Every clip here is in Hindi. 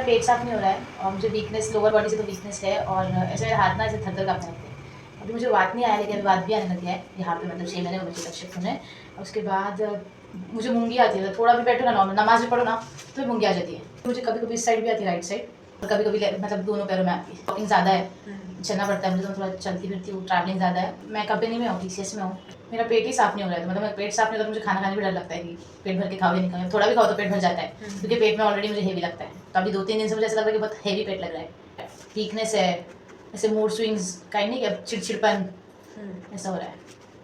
मेरा पेट साफ नहीं हो रहा है और मुझे वीकनेस, लोअर बॉडी से तो वीकनेस है और ऐसे मेरे हाथ ना ऐसे थर थर काँपने लगते हैं। अभी मुझे बात नहीं आया लेकिन अभी बात भी आने लग गया है यहाँ पे, मतलब 6 महीने हो गए तक शिफ्ट होने। और उसके बाद मुझे मूंगी आती है, थोड़ा भी बैठो ना नॉर्मल नमाज भी पढ़ो ना तो भी मूंगी आ जाती है। मुझे कभी कभी इस साइड भी आती है, राइट साइड, और कभी कभी मतलब दोनों पैरों में आती है। वॉकिंग ज़्यादा है, चलना पड़ता है मुझे, तो थोड़ा चलती फिरती हूँ, ट्रैवलिंग ज़्यादा है। मैं कंपनी में हूँ, TCS में हूँ। मेरा पेट ही साफ नहीं हो रहा है, तो मतलब मेरा पेट साफ नहीं होता तो मुझे खाना खाने भी डर लगता है कि पेट भर के खाओ या नहीं खाओ। थोड़ा भी खाओ तो पेट भर जाता है क्योंकि पेट में ऑलरेडी मुझे हेवी लगता है। तो अभी 2-3 दिन से मुझे ऐसा लग रहा है कि बहुत हेवी पेट लग रहा है, वीकनेस है, ऐसे मूड स्विंग्स काइंड नहीं, कि चिड़चिड़पन ऐसा हो रहा है।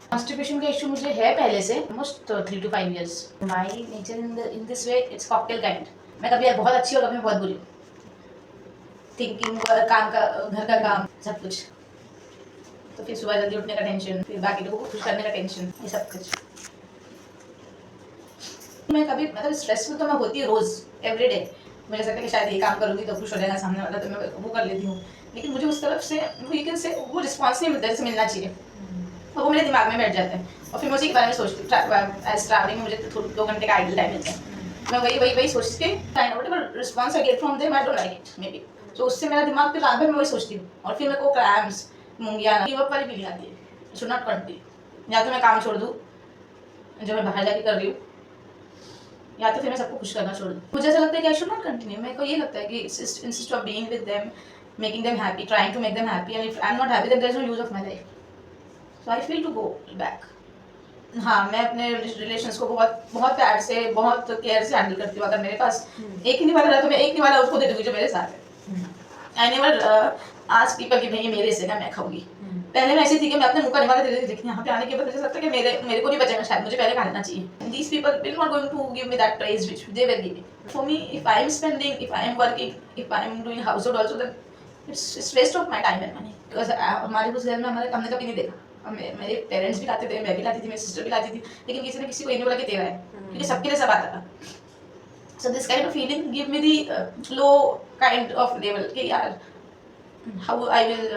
कॉन्स्टिपेशन का इशू मुझे है पहले से, almost 3 to 5 years। My nature in this way it's cocktail kind. मैं कभी बहुत अच्छी हूँ, कभी मैं बहुत बुरी हूँ। थिंकिंग, काम का, घर का काम, सब कुछ। तो फिर सुबह जल्दी उठने का टेंशन, फिर बाकी लोगों को खुश करने का टेंशन, ये सब कुछ। मैं कभी मतलब स्ट्रेसफुल तो मैं होती हूँ रोज, एवरी डे। मुझे लगता है कि शायद ये काम करूँगी तो खुश हो जाएगा सामने वाला, तो मैं वो कर लेती हूँ। लेकिन मुझे उस तरफ से वो रिस्पॉन्स नहीं मिलता जैसे मिलना चाहिए, और वो मेरे दिमाग में बैठ जाता है। और फिर मैं उसी के बारे में सोचती हूँ। एज ट्रैवलिंग मुझे तो 2 घंटे का आइडल टाइम मिलता है, मैं वही सोच के response I get from them, I don't like it may be. तो उससे मेरा दिमाग फिर रात भर मैं वही सोचती हूँ, और फिर मेरे को क्रैम्स, मूंगियाँ, गिव अप वाली फीलिंग आती है। शुड नॉट कंटिन्यू, या तो मैं काम छोड़ दूँ जो मैं बाहर जाके कर रही हूँ, या तो फिर मैं सबको खुश करना छोड़ दूँ। मुझे ऐसा लगता है कि आई शुड नॉट कंटिन्यू। मेरे को ये लगता है कि instead of being with them, making them happy, trying to make them happy, and if I am not happy then there is no use of my life. So I feel to go back. हाँ, मैं अपने रिलेशंस को बहुत बहुत प्यार से, बहुत केयर से हैंडल करती हूँ। अगर मेरे पास एक ही निवाला रहा तो मैं एक निवाला उसको दे दूँगी जो मेरे साथ है। आई नेवर आस्क पीपल कि नहीं मेरे से ना मैं खाऊंगी। पहले मैं ऐसी थी कि मैं अपने मुंह का निवाला दे देती थी, लेकिन यहाँ पे आने के बाद मुझे लगता है कि मेरे को नहीं बचेगा, शायद मुझे पहले खा लेना चाहिए। These people will not going to give me that praise which they were giving. For me, if I am spending, if I am working, if I am doing household also, then it's waste of my time and money. Because हमारे उस घर में हमारे हमने कभी नहीं देखा। मेरे पेरेंट्स भी लाते थे, मैं भी लाती थी, मेरी सिस्टर भी लाती थी, लेकिन किसी ने किसी को ये नहीं बोला कि तेरा है, क्योंकि सबके लिए सब आता था। So this kind of feeling give me the low kind of level कि यार how I will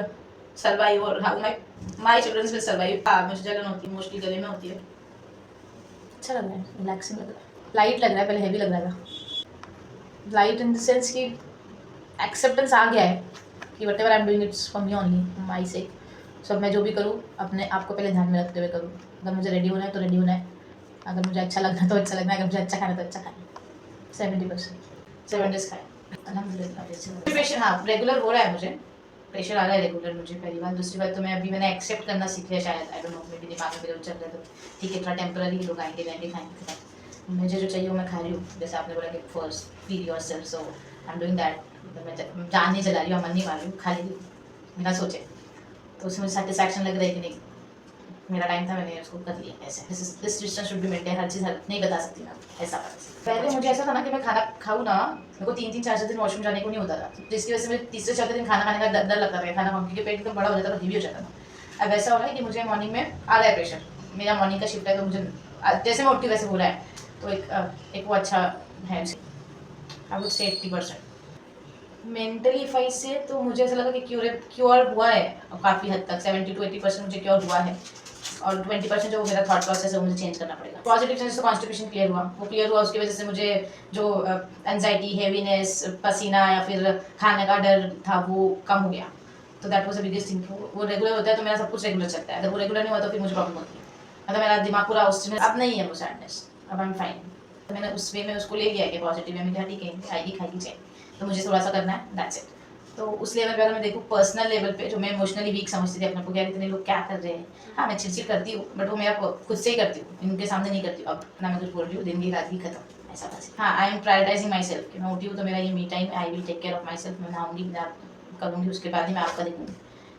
survive or how my children will survive। हाँ, मुझे जलन होती है, मोस्टली गले में होती है। अच्छा लग रहा है, रिलैक्सिंग लग रहा है, लाइट लग रहा है, पहले हैवी लग रहा था। लाइट इन द सेंस कि एक्सेप्टेंस आ गया है कि whatever I am doing it's for me only, my say. So मैं जो भी करूँ अपने आप को पहले ध्यान में रखते हुए करूँ। अगर मुझे रेडी होना है तो रेडी होना है, अगर मुझे अच्छा लगना है तो अच्छा लगना है, अगर मुझे अच्छा खाना है तो अच्छा खाना है। 70% 7 days खाए अल्हम्दुलिल्लाह। प्रेशर हाँ रेगुलर हो रहा है, मुझे प्रेशर आ रहा है रेगुलर मुझे, पहली बात। दूसरी बात तो मैंने एक्सेप्ट करना सीख लिया शायद, आई डोंट नो, मेरे दिमाग में चल रहा है तो ठीक है, थोड़ा टेम्पररी, लोग आएंगे जाएंगे खाएंगे, मुझे जो चाहिए वो मैं खा रही हूँ। जैसे आपने बोला कि first feed yourself, so I am doing that. मैं जान नहीं चला रही हूँ, मन नहीं मार रही हूँ, खा लेती हूँ बिना सोचे, तो उसमें मुझे सेटिस्फैक्शन लग रहा है कि नहीं मेरा टाइम था, मैंने उसको कर लिया। ऐसे this distance should be maintain, हर चीज़ नहीं बता सकती मैं ऐसा। पहले मुझे ऐसा था ना कि मैं खाना खाऊँ ना, मेरे को 3-4 दिन वॉशरूम जाने को नहीं होता था, जिसकी वजह से मुझे तीसरे चौथे दिन खाना खाने का डर लगता था, खाना खाऊँ क्योंकि पेट एकदम बड़ा हो जाता था, हेवी हो जाता था। अब ऐसा हो रहा है कि मुझे मॉर्निंग में आ रहा है प्रेशर, मेरा मॉर्निंग का शिफ्ट है, तो मुझे जैसे मैं उठती वैसे हो रहा है, तो एक वो अच्छा है। I would say 80%। Mentally fight से तो मुझे ऐसा लगा कि क्योर हुआ है काफ़ी हद तक, 70 to 80% मुझे क्योर हुआ है, और 20% जो मेरा थॉट प्रोसेस है वो मुझे चेंज करना पड़ेगा। पॉजिटिव चेंज तो कॉन्स्टिपेशन क्लियर हुआ, वो क्लियर हुआ, उसकी वजह से मुझे जो एनजाइटी, हेवीनेस, पसीना या फिर खाने का डर था वो कम हो गया। तो that was the biggest thing. वो रेगुलर होता है तो मेरा सब कुछ रेगुलर चलता है, अगर वो रेगुलर नहीं हुआ तो फिर मुझे प्रॉब्लम होती है। मतलब मेरा दिमाग पूरा उस चीज़ में अब नहीं है वो सैडनेस, अब आई एम फाइन। तो मैंने उस वे में उसको ले लिया कि पॉजिटिव वे में क्या ठीक है, आएगी खाएगी चाहिए, तो मुझे थोड़ा सा करना है, दैट्स इट। तो उस लेवल पे अगर मैं देखूँ पर्सनल लेवल पे, जो मैं इमोशनली वीक समझती थी अपने को, क्या इतने लोग क्या कर रहे हैं, हाँ मैं चिड़चिड़ करती हूँ बट वो मेरा खुद से ही करती हूँ, इनके सामने नहीं करती हूँ। अब ना मैं कुछ बोल रही हूँ, दिन की रात की खत्म, ऐसा बस। हाँ, I am prioritising myself, कि मैं उठी हूँ तो मेरा ये me time, I will take care of myself. मैं नहाऊंगी, मैं करूँगी, उसके बाद ही मैं आपका देखूँगी।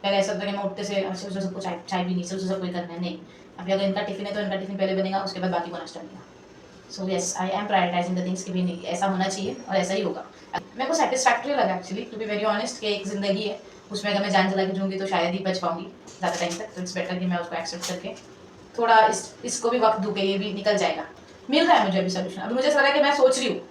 पहले ऐसा होता है कि मैं उठते से सबको चाय भी नहीं, सब कोई करना है, नहीं। अभी अगर इनका टिफिन है तो इनका टिफिन पहले बनेगा, उसके बाद बाकी को नाश्ता बनेगा। So yes, I am prioritising the things कि भी नहीं ऐसा होना चाहिए और ऐसा ही होगा। मेरे को सेटिस्फैक्टरी लगा actually, to be very honest, कि एक ज़िंदगी है, उसमें अगर मैं जान जला के दूँगी तो शायद ही बच पाऊँगी ज़्यादा टाइम तक। तो इट्स बेटर कि मैं उसको एक्सेप्ट करके थोड़ा इसको भी वक्त दूँ कि ये भी निकल जाएगा। मिल रहा है मुझे अभी सोल्यूशन। अभी मुझे ऐसा लग रहा है कि मैं सोच रही हूँ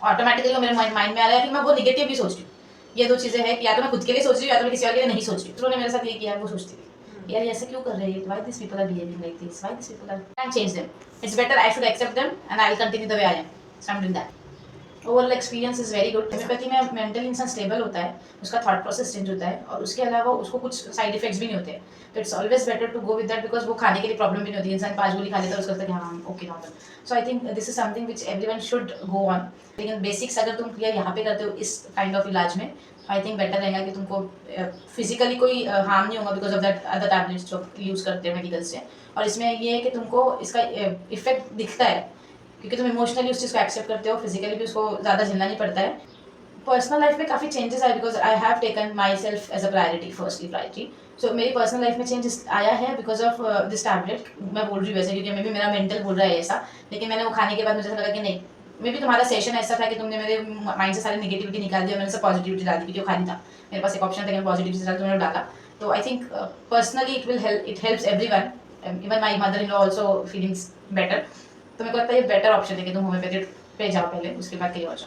ऑटोमेटिकली, मेरे माइंड में आ रहा है, फिर मैं वो निगेटिव भी सोच रही हूँ। ये 2 चीज़ें हैं कि या तो मैं खुद के लिए सोच रही हूँ या तो मैं किसी और के लिए नहीं सोच रही हूँ। उन्होंने मेरे साथ ये किया, वो सोचती थी यार ऐसा क्यों कर रहे हैं, why this people are behaving like this, why this people are, can change them, it's better I should accept them and I will continue the way I am, so I am doing that. Overall experience is very good. Homeopathy में मेंटली इंसान स्टेबल होता है, उसका थॉट प्रोसेस चेंज होता है और उसके अलावा उसको कुछ साइड इफेक्ट्स भी नहीं होते। तो it's always better to go with that, because वो खाने के लिए प्रॉब्लम भी नहीं होती। इंसान 5 गोली खा लेता है, उसको लगता है कि हाँ okay normal. So I think this is something which everyone should go on. लेकिन बेसिक्स अगर तुम क्लियर यहाँ पे करते हो इस काइंड ऑफ इलाज में, आई थिंक बेटर रहेगा कि तुमको फिजिकली कोई हार्म नहीं होगा because of that other tablets जो यूज़ करते हैं मेडिकल से। और इसमें ये है कि तुमको इसका इफेक्ट दिखता है क्योंकि तुम इमोशनली उस चीज़ को एक्सेप्ट करते हो, फिजिकली भी उसको ज़्यादा झेलना नहीं पड़ता है। पर्सनल लाइफ में काफ़ी चेंजेस आए because I have taken myself as a priority, firstly priority. So मेरी पर्सनल लाइफ में चेंज आया है बिकॉज ऑफ दिस टैबलेट। मैं बोल रही हूँ वैसे क्योंकि मे भी मेरा मेंटल बोल रहा है ऐसा, लेकिन मैंने वो खाने के बाद मुझे ऐसा लगा कि नहीं, मे भी तुम्हारा सेशन ऐसा था कि तुमने मेरे माइंड से सारी निगेटिविटी निकाल दी और मैंने सब पॉजिटिविटी डाल दी क्योंकि वो खाली था। मेरे पास एक ऑप्शन था कि मैं पॉजिटिविटी डाल, तो मैंने डाला। तो I think personally it will help, it helps everyone, even my mother in law also feelings better. तो मेरे को लगता है ये बेटर ऑप्शन है कि तुम होम्योपैथी पे जाओ पहले, उसके बाद कहीं और जाओ।